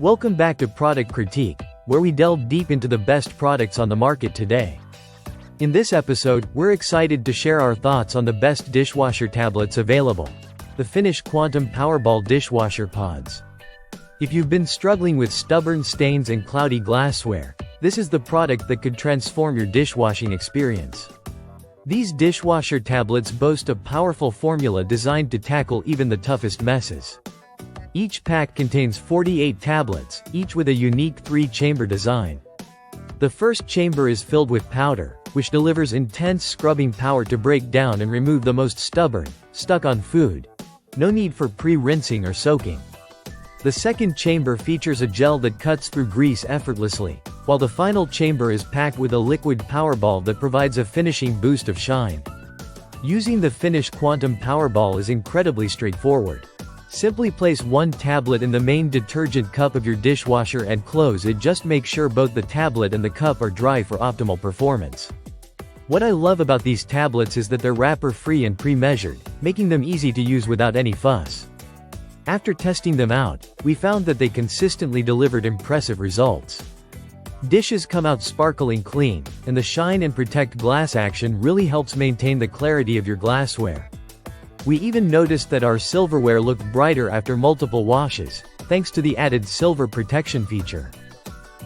Welcome back to Product Critique, where we delve deep into the best products on the market today. In this episode, we're excited to share our thoughts on the best dishwasher tablets available, the Finish Quantum Powerball Dishwasher Pods. If you've been struggling with stubborn stains and cloudy glassware, this is the product that could transform your dishwashing experience. These dishwasher tablets boast a powerful formula designed to tackle even the toughest messes. Each pack contains 48 tablets, each with a unique 3-chamber design. The first chamber is filled with powder, which delivers intense scrubbing power to break down and remove the most stubborn, stuck-on food. No need for pre-rinsing or soaking. The second chamber features a gel that cuts through grease effortlessly, while the final chamber is packed with a liquid Powerball that provides a finishing boost of shine. Using the Finish Quantum Powerball is incredibly straightforward. Simply place one tablet in the main detergent cup of your dishwasher and close it. Just make sure both the tablet and the cup are dry for optimal performance. What I love about these tablets is that they're wrapper-free and pre-measured, making them easy to use without any fuss. After testing them out, we found that they consistently delivered impressive results. Dishes come out sparkling clean, and the shine and protect glass action really helps maintain the clarity of your glassware. We even noticed that our silverware looked brighter after multiple washes, thanks to the added silver protection feature.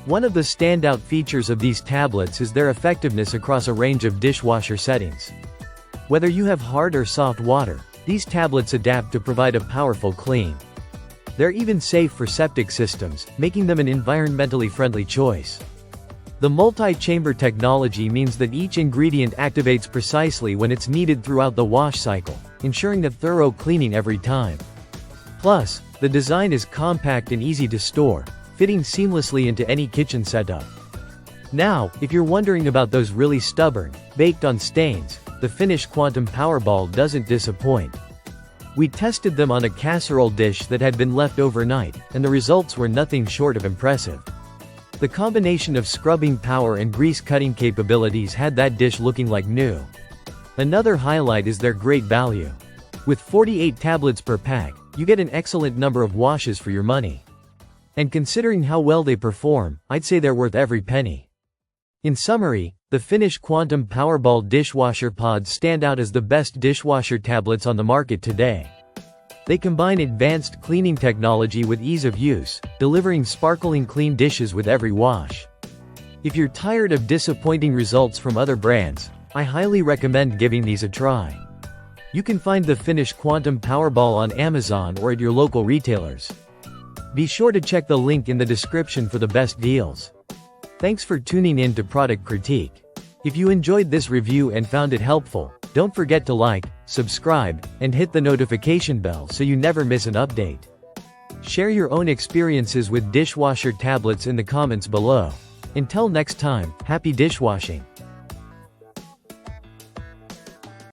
One of the standout features of these tablets is their effectiveness across a range of dishwasher settings. Whether you have hard or soft water, these tablets adapt to provide a powerful clean. They're even safe for septic systems, making them an environmentally friendly choice. The multi-chamber technology means that each ingredient activates precisely when it's needed throughout the wash cycle, ensuring a thorough cleaning every time. Plus, the design is compact and easy to store, fitting seamlessly into any kitchen setup. Now, if you're wondering about those really stubborn, baked-on stains, the Finish Quantum Powerball doesn't disappoint. We tested them on a casserole dish that had been left overnight, and the results were nothing short of impressive. The combination of scrubbing power and grease-cutting capabilities had that dish looking like new. Another highlight is their great value. With 48 tablets per pack, you get an excellent number of washes for your money. And considering how well they perform, I'd say they're worth every penny. In summary, the Finish Quantum Powerball Dishwasher Pods stand out as the best dishwasher tablets on the market today. They combine advanced cleaning technology with ease of use, delivering sparkling clean dishes with every wash. If you're tired of disappointing results from other brands, I highly recommend giving these a try. You can find the Finish Quantum Powerball on Amazon or at your local retailers. Be sure to check the link in the description for the best deals. Thanks for tuning in to Product Critique. If you enjoyed this review and found it helpful, don't forget to like, subscribe, and hit the notification bell so you never miss an update. Share your own experiences with dishwasher tablets in the comments below. Until next time, happy dishwashing.